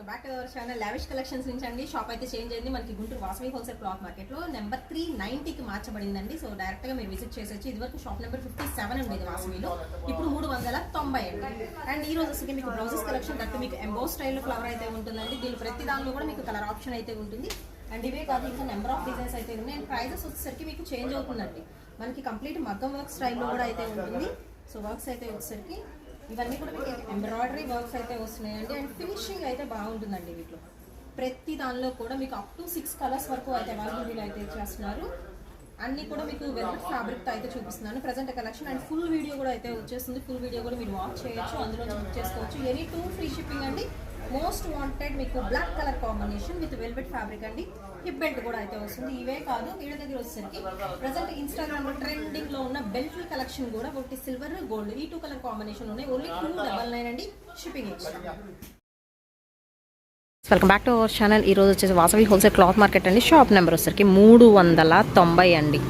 Back to our channel lavish collections నుంచి అండి. Shop అయితే చేంజ్ అయింది. మనకి Guntur Vasavi wholesale cloth market లో నెంబర్ 390కి మార్చబడిందండి. సో డైరెక్ట్ గా మీరు విజిట్ చేసొచ్చు. ఇదివరకు షాప్ నెంబర్ 57 ఉండేది వాసవిలో, ఇప్పుడు 390 అండి. అండ్ ఈ రోజు వచ్చి మీకు బ్లౌజెస్ కలెక్షన్ దట్టు మీకు ఎంబోస్ స్టైల్లో ఫ్లవర్ అయితే ఉంటుందండి. దీని ప్రతి దానిలో కూడా మీకు కలర్ ఆప్షన్ అయితే ఉంటుంది. అండ్ ఇవే కాదు ఇంకా నెంబర్ ఆఫ్ డిజైన్స్ అయితే ఉన్నాయి. అండ్ ప్రైజెస్ వచ్చేసరికి మీకు చేంజ్ అవుతుందండి. మనకి కంప్లీట్ మగ్గం వర్క్ స్టైల్లో కూడా అయితే ఉంటుంది. సో వర్క్స్ అయితే వచ్చేసరికి ఇవన్నీ కూడా మీకు ఎంబ్రాయిడరీ వర్క్స్ అయితే వస్తున్నాయండి. అండ్ ఫినిషింగ్ అయితే బాగుంటుందండి. వీటిలో ప్రతి దానిలో కూడా మీకు అప్ టు 6 కలర్స్ వరకు అయితే అవైలబుల్ అయితే చేస్తున్నారు. అన్ని కూడా మీకు వెల్వెట్ ఫ్యాబ్రిక్ అయితే చూపిస్తున్నాను present collection. And full video కూడా అయితే వచ్చేస్తుంది. ఫుల్ వీడియో కూడా మీరు వాచ్ చేయొచ్చు, అందులో బుక్ చేసుకోవచ్చు. ఎనీ 2 ఫ్రీ షిప్పింగ్ అండి. మోస్ట్ వాంటెడ్ మీకు black colour combination with velvet fabric అండి. హిప్ బెల్ట్ కూడా అయితే వస్తుంది. ఇవే కాదు వీళ్ళ దగ్గర వచ్చేసరికి ప్రజెంట్ ఇన్స్టాగ్రామ్ లో ట్రెండింగ్ లో ఉన్న బెల్ట్ కలెక్షన్ కూడా ఒకటి సిల్వర్ గోల్డ్ ఈ 2 కలర్ కాంబినేషన్ ఉన్నాయి. ఓన్లీ 299 అండి. Shipping extra. Welcome back to our channel. ఈరోజు వచ్చేసి వాసవి హోల్సేల్ క్లాత్ మార్కెట్ అండి. షాప్ నెంబర్ వచ్చేసరికి 390 అండి.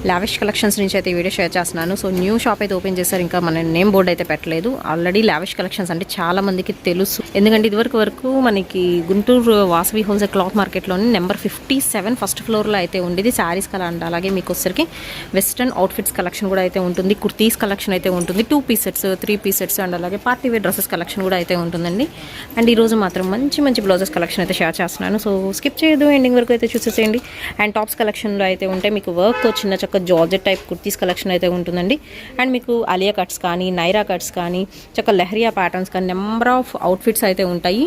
లావిష్ కలెక్షన్స్ నుంచి అయితే ఈ వీడియో షేర్ చేస్తున్నాను. సో న్యూ షాప్ అయితే ఓపెన్ చేశారు. ఇంకా మన నేమ్ బోర్డు అయితే పెట్టలేదు. ఆల్రెడీ లావిష్ కలెక్షన్స్ అంటే చాలా మందికి తెలుసు. ఎందుకంటే ఇదివరకు మనకి గుంటూరు వాసవి హోల్సేల్ క్లాత్ మార్కెట్లోని నెంబర్ 57 ఫస్ట్ ఫ్లోర్లో అయితే ఉండేది. శారీస్ కలర్ అండ్ అలాగే మీకు వచ్చరికి వెస్ట్రన్ అవుట్ఫిట్స్ కలెక్షన్ కూడా అయితే ఉంటుంది. కుర్తీస్ కలెక్షన్ అయితే ఉంటుంది. 2 piece sets, 3 piece sets and అలాగే పార్టీ వేర్ డ్రెస్సెస్ కలెక్షన్ కూడా అయితే ఉంటుందండి. అండ్ ఈరోజు మాత్రం మంచి బ్లౌజెస్ కలెక్షన్ అయితే షేర్ చేస్తున్నాను. సో స్కిప్ చేయదు, ఎండింగ్ వరకు అయితే చూసేసేయండి. అండ్ టాప్స్ కలెక్షన్లో అయితే ఉంటాయి. మీకు వర్క్ చిన్న చక్క జార్జెట్ టైప్ కుర్తీస్ కలెక్షన్ అయితే ఉంటుందండి. అండ్ మీకు అలియా కట్స్ కానీ, నైరా కట్స్ కానీ, చక్క లెహరియా ప్యాటర్న్స్ కానీ నెంబర్ ఆఫ్ అవుట్ఫిట్స్ అయితే ఉంటాయి.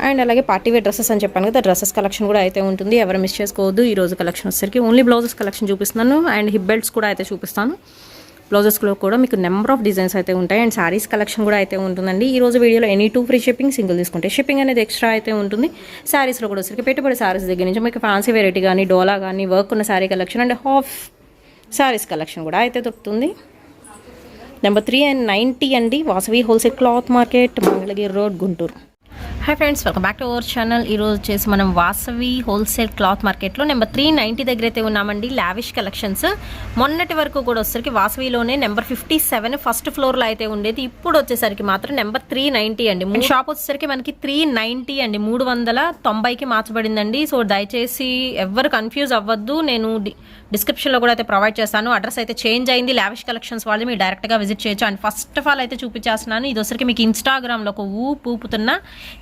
అండ్ అలాగే పార్టీ వేర్ డ్రెస్సెస్ అని చెప్పాను కదా, డ్రెస్సెస్ కలెక్షన్ కూడా అయితే ఉంటుంది. ఎవరు మిస్ చేసుకోవద్దు. ఈ రోజు కలెక్షన్ వచ్చేసరికి ఓన్లీ బ్లౌజెస్ కలెక్షన్ చూపిస్తున్నాను. అండ్ హిప్ బెల్ట్స్ కూడా అయితే చూపిస్తాను. బ్లౌజెస్లో కూడా మీకు నెంబర్ ఆఫ్ డిజైన్స్ అయితే ఉంటాయి. అండ్ శారీస్ కలెక్షన్ కూడా అయితే ఉంటుందండి. ఈ రోజు వీడియోలో ఎనీ 2 ఫ్రీ షిప్పింగ్, సింగిల్ తీసుకుంటే షిప్పింగ్ అనేది ఎక్స్ట్రా అయితే ఉంటుంది. శారీస్లో కూడా వచ్చరికి పెట్టుబడి శారీస్ దగ్గర నుంచి మీకు ఫ్యాన్సీ వెరైటీ కానీ, డోలా కానీ, వర్క్ ఉన్న sari collection and half saris collection కూడా అయితే దొరుకుతుంది. నెంబర్ 390 అండి. Vasavi wholesale cloth market, Mangalagiri road, Guntur. Hi friends, welcome back to our channel. ఈరోజు వచ్చేసి మనం వాసవి హోల్సేల్ క్లాత్ మార్కెట్లో నెంబర్ 390 దగ్గర అయితే ఉన్నామండి. లావిష్ కలెక్షన్స్ మొన్నటి వరకు కూడా వచ్చేసరికి వాసవిలోనే నెంబర్ 57 ఫస్ట్ ఫ్లోర్లో అయితే ఉండేది. ఇప్పుడు వచ్చేసరికి మాత్రం నెంబర్ 390 అండి. షాప్ వచ్చేసరికి మనకి 390 అండి, 390కి మార్చబడిందండి. సో దయచేసి ఎవ్వరు కన్ఫ్యూజ్ అవ్వద్దు. నేను డిస్క్రిప్షన్లో కూడా అయితే ప్రొవైడ్ చేస్తాను. అడ్రస్ అయితే చేంజ్ అయింది. లావిష్ కలెక్షన్స్ వాళ్ళు మీరు డైరెక్ట్గా విజిట్ చేయొచ్చు. అండ్ ఫస్ట్ ఆఫ్ ఆల్ అయితే చూపించేస్తున్నాను. ఇది వచ్చరికి మీకు ఇన్స్టాగ్రామ్లో ఒక ఊపుతున్న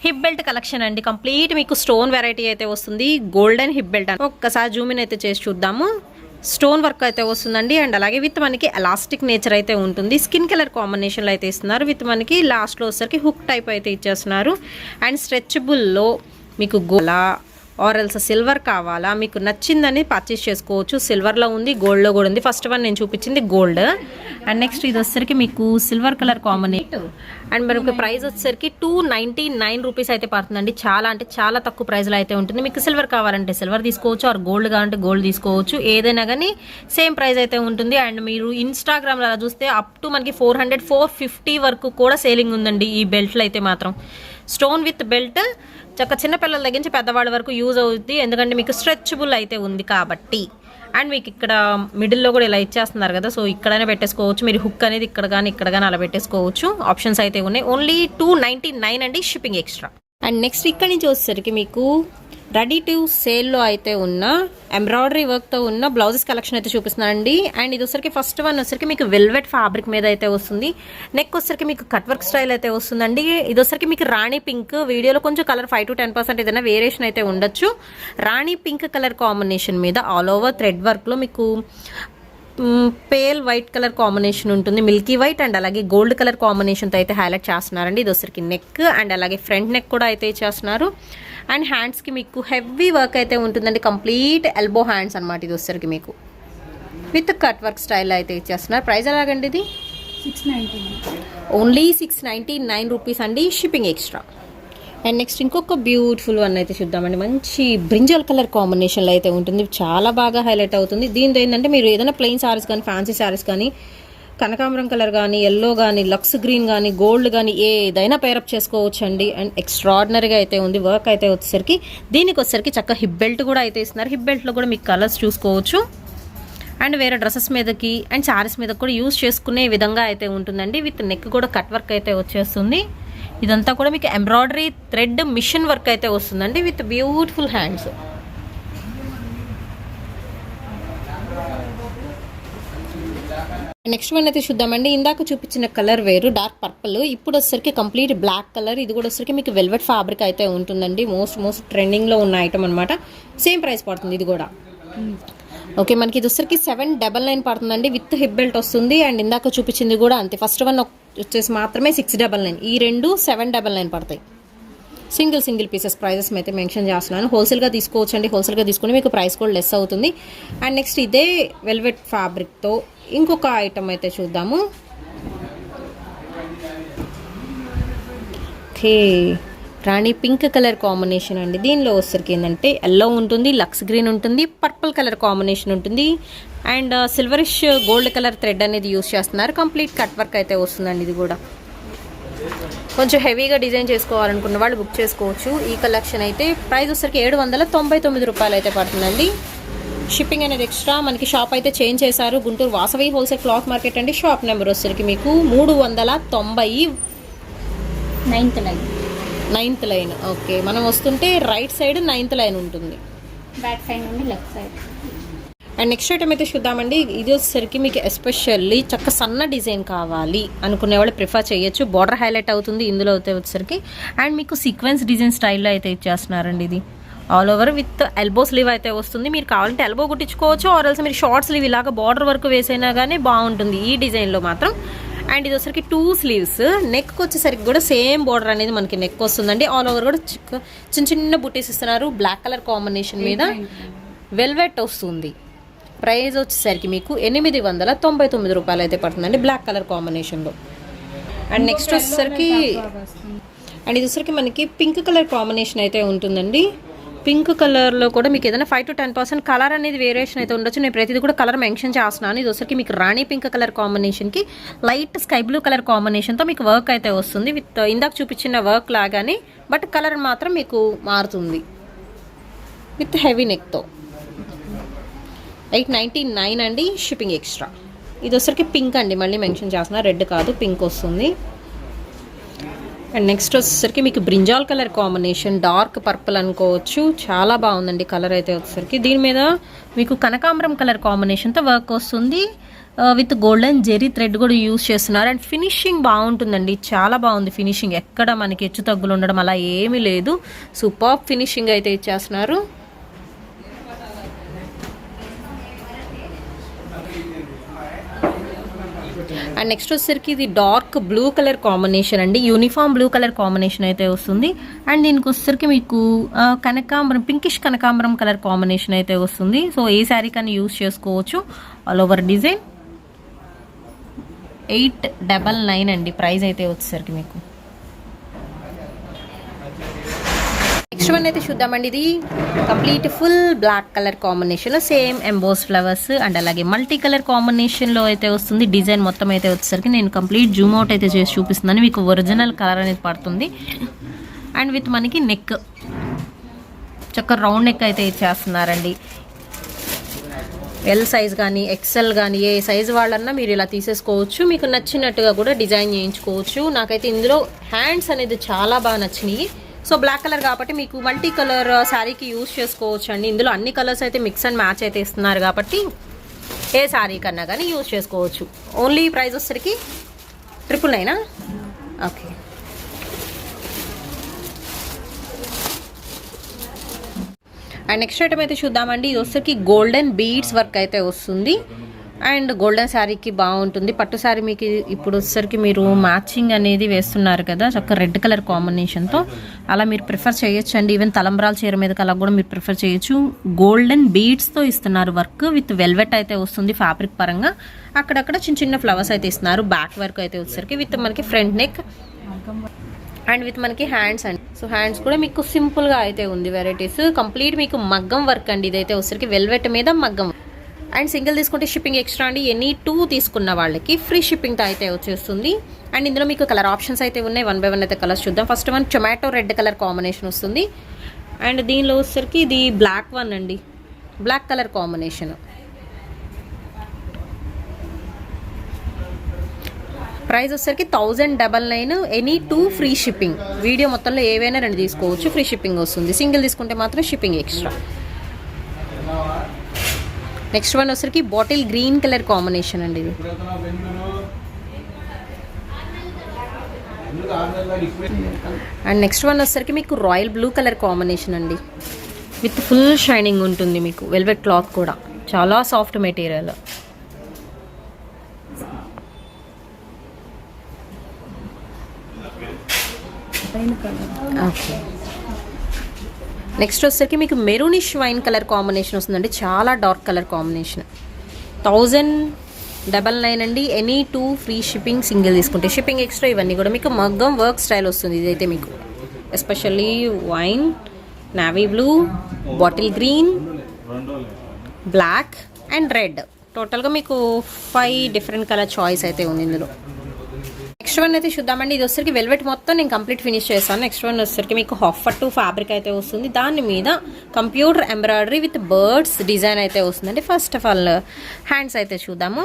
హిప్ బెల్ట్ కలెక్షన్ అండి. కంప్లీట్ మీకు స్టోన్ వెరైటీ అయితే వస్తుంది. గోల్డెన్ హిప్ బెల్ట్ అని ఒక్కసారి జూమ్ ఇన్ అయితే చేసి చూద్దాము. స్టోన్ వర్క్ అయితే వస్తుందండి. అండ్ అలాగే విత్ మనకి ఎలాస్టిక్ నేచర్ అయితే ఉంటుంది. స్కిన్ కలర్ కాంబినేషన్లో అయితే ఇస్తున్నారు. విత్ మనకి లాస్ట్లో వచ్చరికి హుక్ టైప్ అయితే ఇచ్చేస్తున్నారు. అండ్ స్ట్రెచబుల్లో మీకు గోలా ఆర్ఎల్స్ సిల్వర్ కావాలా, మీకు నచ్చిందని పర్చేస్ చేసుకోవచ్చు. సిల్వర్లో ఉంది, గోల్డ్లో కూడా ఉంది. ఫస్ట్ వన్ నేను చూపించింది గోల్డ్. అండ్ నెక్స్ట్ ఇది వచ్చేసరికి మీకు సిల్వర్ కలర్ కాంబినేషన్. అండ్ మనకి ప్రైస్ వచ్చేసరికి 299 రూపీస్ అయితే పడుతుందండి. చాలా అంటే చాలా తక్కువ ప్రైస్లో అయితే ఉంటుంది. మీకు సిల్వర్ కావాలంటే సిల్వర్ తీసుకోవచ్చు, ఆర్ గోల్డ్ కావాలంటే గోల్డ్ తీసుకోవచ్చు. ఏదైనా కానీ సేమ్ ప్రైస్ అయితే ఉంటుంది. అండ్ మీరు ఇన్స్టాగ్రామ్లో అలా చూస్తే అప్ టు మనకి 400, 450 వరకు కూడా సేలింగ్ ఉందండి ఈ బెల్ట్లో అయితే మాత్రం. స్టోన్ విత్ బెల్ట్ చక్క చిన్నపిల్లల దగ్గర నుంచి పెద్దవాళ్ళ వరకు యూజ్ అవుతుంది. ఎందుకంటే మీకు స్ట్రెచబుల్ అయితే ఉంది కాబట్టి. అండ్ మీకు ఇక్కడ మిడిల్లో కూడా ఇలా ఇచ్చేస్తున్నారు కదా, సో ఇక్కడైనా పెట్టేసుకోవచ్చు. మీరు హుక్ అనేది ఇక్కడ కానీ అలా పెట్టేసుకోవచ్చు. ఆప్షన్స్ అయితే ఉన్నాయి. ఓన్లీ 299 అండి, షిప్పింగ్ ఎక్స్ట్రా. అండ్ నెక్స్ట్ ఇక్కడ నుంచి వచ్చేసరికి మీకు రెడీ టు సేల్లో అయితే ఉన్న ఎంబ్రాయిడరీ వర్క్తో ఉన్న బ్లౌజెస్ కలెక్షన్ అయితే చూపిస్తున్నానండి. అండ్ ఇది వచ్చరికి ఫస్ట్ వన్ వచ్చరికి మీకు వెల్వెట్ ఫ్యాబ్రిక్ మీద అయితే వస్తుంది. నెక్ వచ్చరికి మీకు కట్ వర్క్ స్టైల్ అయితే వస్తుందండి. ఇది వచ్చరికి మీకు రాణి పింక్, వీడియోలో కొంచెం కలర్ 5 to 10% ఏదైనా వేరియేషన్ అయితే ఉండొచ్చు. రాణి పింక్ కలర్ కాంబినేషన్ మీద ఆల్ ఓవర్ థ్రెడ్ వర్క్లో మీకు పేల్ వైట్ కలర్ కాంబినేషన్ ఉంటుంది. మిల్కీ వైట్ అండ్ అలాగే గోల్డ్ కలర్ కాంబినేషన్తో అయితే హైలైట్ చేస్తున్నారండి. ఇది వచ్చరికి నెక్ అండ్ అలాగే ఫ్రంట్ నెక్ కూడా అయితే చేస్తున్నారు. అండ్ హ్యాండ్స్కి మీకు హెవీ వర్క్ అయితే ఉంటుందండి. కంప్లీట్ ఎల్బో హ్యాండ్స్ అనమాట. ఇది వచ్చరికి మీకు విత్ కట్ వర్క్ స్టైల్ అయితే ఇచ్చేస్తున్నారు. ప్రైస్ ఎలాగండి ఇది? 690. ఓన్లీ 699 రూపీస్ అండి, షిప్పింగ్ ఎక్స్ట్రా. అండ్ నెక్స్ట్ ఇంకొక బ్యూటిఫుల్ వన్ అయితే చూద్దామండి. మంచి బ్రింజల్ కలర్ కాంబినేషన్లో అయితే ఉంటుంది. చాలా బాగా హైలైట్ అవుతుంది. దీంతో ఏంటంటే మీరు ఏదైనా ప్లెయిన్ శారీస్ కానీ, ఫ్యాన్సీ శారీస్ కానీ, కనకాంబరం కలర్ కానీ, ఎల్లో కానీ, లక్స్ గ్రీన్ కానీ, గోల్డ్ కానీ ఏదైనా పేరప్ చేసుకోవచ్చు అండి. అండ్ ఎక్స్ట్రాడినరీగా అయితే ఉంది. వర్క్ అయితే వచ్చేసరికి దీనికి వచ్చేసరికి చక్క హిప్ బెల్ట్ కూడా అయితే ఇస్తున్నారు. హిప్ బెల్ట్లో కూడా మీకు కలర్స్ చూసుకోవచ్చు. అండ్ వేరే డ్రెస్సెస్ మీదకి అండ్ శారీస్ మీద కూడా యూజ్ చేసుకునే విధంగా అయితే ఉంటుందండి. విత్ నెక్ కూడా కట్ వర్క్ అయితే వచ్చేస్తుంది. ఇదంతా కూడా మీకు ఎంబ్రాయిడరీ థ్రెడ్ మిషన్ వర్క్ అయితే వస్తుందండి with beautiful hands. Next one అయితే చూద్దామండి. ఇందాక చూపించిన కలర్ వేరు డార్క్ పర్పుల్, ఇప్పుడు వచ్చేసరికి కంప్లీట్ బ్లాక్ కలర్. ఇది కూడా వచ్చేసరికి మీకు వెల్వెట్ ఫ్యాబ్రిక్ అయితే ఉంటుందండి. మోస్ట్ ట్రెండింగ్లో ఉన్న ఐటమ్ అనమాట. సేమ్ ప్రైస్ పడుతుంది ఇది కూడా. ఓకే, మనకి ఇది వచ్చేసరికి 799 పడుతుందండి విత్ హిప్ బెల్ట్ వస్తుంది. అండ్ ఇందాక చూపించింది కూడా అంతే. ఫస్ట్ వన్ వచ్చేసి మాత్రమే 699, ఈ రెండు 799 పడతాయి. సింగిల్ పీసెస్ ప్రైజెస్ అయితే మెన్షన్ చేస్తున్నాను. హోల్సేల్గా తీసుకోవచ్చు అండి. హోల్సేల్గా తీసుకుని మీకు ప్రైస్ కూడా లెస్ అవుతుంది. అండ్ నెక్స్ట్ ఇదే వెల్వెట్ ఫ్యాబ్రిక్తో ఇంకొక ఐటమ్ అయితే చూద్దాము. ఓకే, రాణి పింక్ కలర్ కాంబినేషన్ అండి. దీనిలో వచ్చరికి ఏంటంటే ఎల్లో ఉంటుంది, లక్స్ గ్రీన్ ఉంటుంది, పర్పుల్ కలర్ కాంబినేషన్ ఉంటుంది and silverish gold colour thread అనేది యూస్ చేస్తున్నారు. కంప్లీట్ కట్ వర్క్ అయితే వస్తుందండి. ఇది కూడా కొంచెం హెవీగా డిజైన్ చేసుకోవాలనుకున్న వాళ్ళు బుక్ చేసుకోవచ్చు. ఈ కలెక్షన్ అయితే ప్రైస్ వచ్చరికి 799 రూపాయలు అయితే పడుతుందండి. షిప్పింగ్ అనేది ఎక్స్ట్రా. మనకి షాప్ అయితే చేంజ్ చేశారు. Guntur Vasavi wholesale cloth market అండి. షాప్ నెంబర్ వచ్చరికి మీకు 390, 9th లైన్. ఓకే, మనం వస్తుంటే రైట్ సైడ్ 9th లైన్ ఉంటుంది, బ్యాక్ సైడ్ నుండి left side. And next item అయితే చూద్దామండి. ఇది వచ్చేసరికి మీకు ఎస్పెషల్లీ చక్క సన్న డిజైన్ కావాలి అనుకునే వాళ్ళు ప్రిఫర్ చేయొచ్చు. బార్డర్ హైలైట్ అవుతుంది ఇందులో అయితే వచ్చేసరికి. అండ్ మీకు సీక్వెన్స్ డిజైన్ స్టైల్లో అయితే ఇచ్చేస్తున్నారండి. ఇది all over with elbow slew అయితే వస్తుంది. మీరు కావాలంటే ఎల్బో కుట్టించుకోవచ్చు, ఆర్ఎల్స్ మీరు షార్ట్ స్లీవ్ ఇలాగా బార్డర్ వర్క్ వేసైనా కానీ బాగుంటుంది ఈ డిజైన్లో మాత్రం. అండ్ ఇది వచ్చరికి 2 స్లీవ్స్. నెక్కి వచ్చేసరికి కూడా సేమ్ బార్డర్ అనేది మనకి నెక్ వస్తుందండి. ఆల్ ఓవర్ కూడా చిన్న బుటీస్ ఇస్తున్నారు. బ్లాక్ కలర్ కాంబినేషన్ మీద వెల్వెట్ వస్తుంది. ప్రైస్ వచ్చేసరికి మీకు 899 రూపాయలు అయితే పడుతుందండి బ్లాక్ కలర్ కాంబినేషన్లో. అండ్ నెక్స్ట్ వచ్చేసరికి అండ్ ఇది వచ్చరికి మనకి పింక్ కలర్ కాంబినేషన్ అయితే ఉంటుందండి. పింక్ కలర్లో కూడా మీకు ఏదైనా 5 to 10% కలర్ అనేది వేరియేషన్ అయితే ఉండొచ్చు. నేను ప్రతిదీ కూడా కలర్ మెన్షన్ చేస్తున్నాను. ఇది వచ్చరికి మీకు రాణి పింక్ కలర్ కాంబినేషన్కి లైట్ స్కై బ్లూ కలర్ కాంబినేషన్తో మీకు వర్క్ అయితే వస్తుంది. విత్ ఇందాక చూపించిన వర్క్ లాగానే బట్ కలర్ మాత్రం మీకు మారుతుంది విత్ హెవీ నెక్తో. 899 అండి, షిప్పింగ్ ఎక్స్ట్రా. ఇది వచ్చరికి పింక్ అండి, మళ్ళీ మెన్షన్ చేస్తున్నా, రెడ్ కాదు పింక్ వస్తుంది. అండ్ నెక్స్ట్ వచ్చేసరికి మీకు brinjal colour combination, dark purple అనుకోవచ్చు. చాలా బాగుందండి కలర్ అయితే వచ్చేసరికి. దీని మీద మీకు కనకాంబరం కలర్ కాంబినేషన్తో వర్క్ వస్తుంది విత్ గోల్డెన్ జెరీ థ్రెడ్ కూడా యూస్ చేస్తున్నారు. అండ్ ఫినిషింగ్ బాగుంటుందండి, చాలా బాగుంది ఫినిషింగ్. ఎక్కడ మనకి హెచ్చు తగ్గులు ఉండడం అలా ఏమీ లేదు. సూపర్ ఫినిషింగ్ అయితే ఇచ్చేస్తున్నారు. అండ్ నెక్స్ట్ వచ్చేసరికి ఇది డార్క్ బ్లూ కలర్ కాంబినేషన్ అండి. యూనిఫామ్ బ్లూ కలర్ కాంబినేషన్ అయితే వస్తుంది. అండ్ దీనికి వచ్చేసరికి మీకు కనకాంబరం, పింకిష్ కనకాంబరం కలర్ కాంబినేషన్ అయితే వస్తుంది. సో ఏ శారీ కానీ యూస్ చేసుకోవచ్చు. ఆల్ ఓవర్ డిజైన్ 899 అండి ప్రైస్ అయితే వచ్చేసరికి మీకు. నెక్స్ట్ వన్ అయితే చూద్దామండి. ఇది complete full black colour combination, same emboss flowers and అలాగే మల్టీ కలర్ కాంబినేషన్లో అయితే వస్తుంది. డిజైన్ మొత్తం అయితే వచ్చేసరికి నేను కంప్లీట్ జూమ్ అవుట్ అయితే చేసి చూపిస్తున్నాను. మీకు ఒరిజినల్ కలర్ అనేది పడుతుంది. అండ్ విత్ మనకి నెక్ చక్కగా రౌండ్ నెక్ అయితే ఇచ్చేస్తున్నారండి. ఎల్ సైజ్ కానీ ఎక్సెల్ కానీ ఏ సైజు వాళ్ళన్నా మీరు ఇలా తీసేసుకోవచ్చు. మీకు నచ్చినట్టుగా కూడా డిజైన్ చేయించుకోవచ్చు. నాకైతే ఇందులో హ్యాండ్స్ అనేది చాలా బాగా నచ్చినాయి. సో బ్లాక్ కలర్ కాబట్టి మీకు మల్టీ కలర్ శారీకి యూజ్ చేసుకోవచ్చు అండి. ఇందులో అన్ని కలర్స్ అయితే మిక్స్ అండ్ మ్యాచ్ అయితే ఇస్తున్నారు కాబట్టి ఏ శారీ కన్నా కానీ యూజ్ చేసుకోవచ్చు. ఓన్లీ ప్రైస్ వచ్చేసరికి 999. ఓకే, అండ్ నెక్స్ట్ ఐటమ్ అయితే చూద్దామండి. ఇది వచ్చేసరికి గోల్డెన్ బీడ్స్ వర్క్ అయితే వస్తుంది. అండ్ గోల్డెన్ శారీకి బాగుంటుంది. పట్టు శారీ మీకు ఇప్పుడు వచ్చేసరికి మీరు మ్యాచింగ్ అనేది వేస్తున్నారు కదా చక్కగా రెడ్ కలర్ కాంబినేషన్తో, అలా మీరు ప్రిఫర్ చేయొచ్చు అండి. ఈవెన్ తలంబ్రాల చీర మీదకి అలా కూడా మీరు ప్రిఫర్ చేయొచ్చు. గోల్డెన్ బీడ్స్తో ఇస్తున్నారు వర్క్ విత్ వెల్వెట్ అయితే వస్తుంది. ఫ్యాబ్రిక్ పరంగా అక్కడక్కడ చిన్న ఫ్లవర్స్ అయితే ఇస్తున్నారు. బ్యాక్ వర్క్ అయితే వచ్చేసరికి విత్ మనకి ఫ్రంట్ నెక్ అండ్ విత్ మనకి హ్యాండ్స్ అండి. సో హ్యాండ్స్ కూడా మీకు సింపుల్గా అయితే ఉంది. వెరైటీస్ కంప్లీట్ మీకు మగ్గం వర్క్ అండి. ఇదైతే వచ్చేసరికి వెల్వెట్ మీద మగ్గం. అండ్ సింగిల్ తీసుకుంటే షిప్పింగ్ ఎక్స్ట్రా అండి. ఎనీ 2 తీసుకున్న వాళ్ళకి ఫ్రీ షిప్పింగ్తో అయితే వచ్చేస్తుంది. అండ్ ఇందులో మీకు కలర్ ఆప్షన్స్ అయితే ఉన్నాయి. 1 by 1 అయితే కలర్స్ చూద్దాం. First one tomato red colour combination వస్తుంది. అండ్ దీనిలో వచ్చేసరికి ఇది బ్లాక్ వన్ అండి, బ్లాక్ కలర్ కాంబినేషన్. ప్రైస్ వచ్చేసరికి 1099, ఎనీ 2 ఫ్రీ షిప్పింగ్. వీడియో మొత్తంలో ఏవైనా 2 తీసుకోవచ్చు, ఫ్రీ షిప్పింగ్ వస్తుంది. సింగిల్ తీసుకుంటే మాత్రం షిప్పింగ్ ఎక్స్ట్రా. నెక్స్ట్ వన్ వచ్చేసరికి బాటిల్ గ్రీన్ కలర్ కాంబినేషన్ అండి ఇది. అండ్ నెక్స్ట్ వన్ వచ్చేసరికి మీకు రాయల్ బ్లూ కలర్ కాంబినేషన్ అండి, విత్ ఫుల్ షైనింగ్ ఉంటుంది మీకు. వెల్వెట్ క్లాత్ కూడా చాలా సాఫ్ట్ మెటీరియల్. ఓకే, నెక్స్ట్ వచ్చేసరికి మీకు మెరూనిష్ వైన్ కలర్ కాంబినేషన్ వస్తుందండి, చాలా డార్క్ కలర్ కాంబినేషన్. 1099 అండి, ఎనీ 2 ఫ్రీ షిప్పింగ్. సింగిల్ తీసుకుంటే షిప్పింగ్ ఎక్స్ట్రా. ఇవన్నీ కూడా మీకు మగ్గం వర్క్ స్టైల్ వస్తుంది. ఇదైతే మీకు especially wine, navy blue, bottle green, black and red. టోటల్గా మీకు 5 డిఫరెంట్ కలర్ చాయిస్ అయితే ఉంది ఇందులో. నెక్స్ట్ వన్ అయితే చూద్దామండి. ఇది వచ్చరికి వెల్వెట్ మొత్తం నేను కంప్లీట్ ఫినిష్ చేస్తాను. నెక్స్ట్ వన్ వచ్చరికి మీకు హాఫ్ పట్టు ఫ్యాబ్రిక్ అయితే వస్తుంది, దాని మీద computer embroidery with birds design అయితే వస్తుందండి. ఫస్ట్ ఆఫ్ ఆల్ హ్యాండ్స్ అయితే చూద్దాము.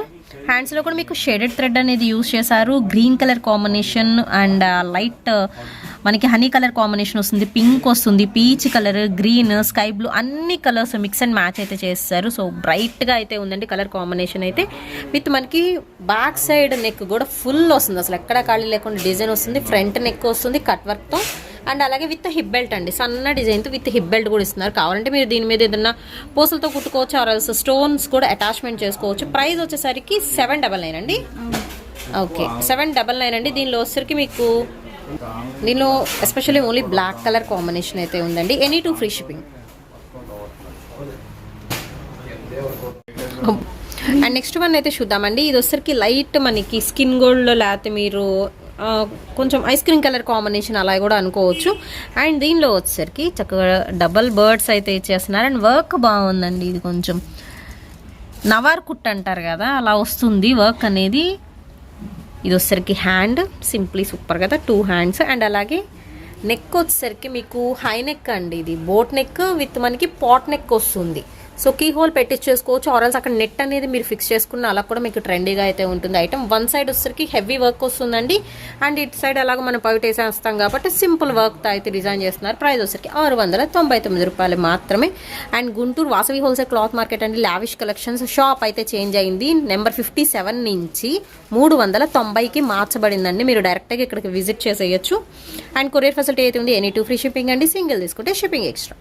హ్యాండ్స్లో కూడా మీకు షేడెడ్ థ్రెడ్ అనేది యూజ్ చేశారు. Green colour combination and light మనకి హనీ కలర్ కాంబినేషన్ వస్తుంది, పింక్ వస్తుంది, peach colour, green, sky blue, అన్ని కలర్స్ మిక్స్ అండ్ మ్యాచ్ అయితే చేస్తారు. సో బ్రైట్గా అయితే ఉందండి కలర్ కాంబినేషన్ అయితే. విత్ మనకి బ్యాక్ సైడ్ నెక్ కూడా ఫుల్ వస్తుంది, అసలు ఎక్కడ ఖాళీ లేకుండా డిజైన్ వస్తుంది. ఫ్రంట్ నెక్ వస్తుంది కట్ వర్క్తో, అండ్ అలాగే విత్ హిప్ బెల్ట్ అండి, సన్న డిజైన్తో విత్ హిప్ బెల్ట్ కూడా ఇస్తున్నారు. కావాలంటే మీరు దీని మీద ఏదన్నా పూసలతో కుట్టుకోవచ్చు, ఆర్ఎల్స్ స్టోన్స్ కూడా అటాచ్మెంట్ చేసుకోవచ్చు. ప్రైస్ వచ్చేసరికి 799 అండి. ఓకే, 799 అండి. దీనిలో వచ్చేసరికి మీకు దీనిలో especially only black colour combination అయితే ఉందండి, any 2 free shipping. And next one అయితే చూద్దామండి. ఇది వచ్చేసరికి లైట్ మనకి స్కిన్ గోల్డ్, లేకపోతే మీరు కొంచెం ఐస్ క్రీమ్ కలర్ కాంబినేషన్ అలా కూడా అనుకోవచ్చు. అండ్ దీనిలో వచ్చేసరికి చక్కగా డబల్ బర్డ్స్ అయితే ఇచ్చేస్తున్నారు. అండ్ వర్క్ బాగుందండి, ఇది కొంచెం నవార్ కుట్ అంటారు కదా, అలా వస్తుంది వర్క్ అనేది. ఇది వచ్చేసరికి హ్యాండ్ సింప్లీ సూపర్ కదా, 2 హ్యాండ్స్. అండ్ అలాగే నెక్ వచ్చేసరికి మీకు హై నెక్ అండి, ఇది బోట్ నెక్ విత్ మనకి పాట్ నెక్ వస్తుంది. సో కీ హోల్ పెట్టించేసుకోవచ్చు, ఆర్ఎల్స్ అక్కడ నెట్ అనేది మీరు ఫిక్స్ చేసుకున్న అలా కూడా మీకు ట్రెండీగా అయితే ఉంటుంది ఐటమ్. వన్ సైడ్ వచ్చేసరికి హెవీ వర్క్ వస్తుందండి, అండ్ ఇటు సైడ్ అలాగ మనం పవిట్ వేసేస్తాం కాబట్టి సింపుల్ వర్క్తో అయితే డిజైన్ చేస్తున్నారు. ప్రైస్ వచ్చేసరికి 699 రూపాయలు మాత్రమే. And Guntur Vasavi wholesale cloth market అండి, లావిష్ కలెక్షన్స్ షాప్ అయితే చేంజ్ అయింది. నెంబర్ 57 నుంచి 390కి మార్చబడిందండి. మీరు డైరెక్ట్గా ఇక్కడికి విజిట్ చేసేయచ్చు. అండ్ కొరియర్ ఫెసిలిటీ అయితే ఉంది, ఎనీ 2 ఫ్రీ షిప్పింగ్ అండి. సింగిల్ తీసుకుంటే షిప్పింగ్ ఎక్స్ట్రా.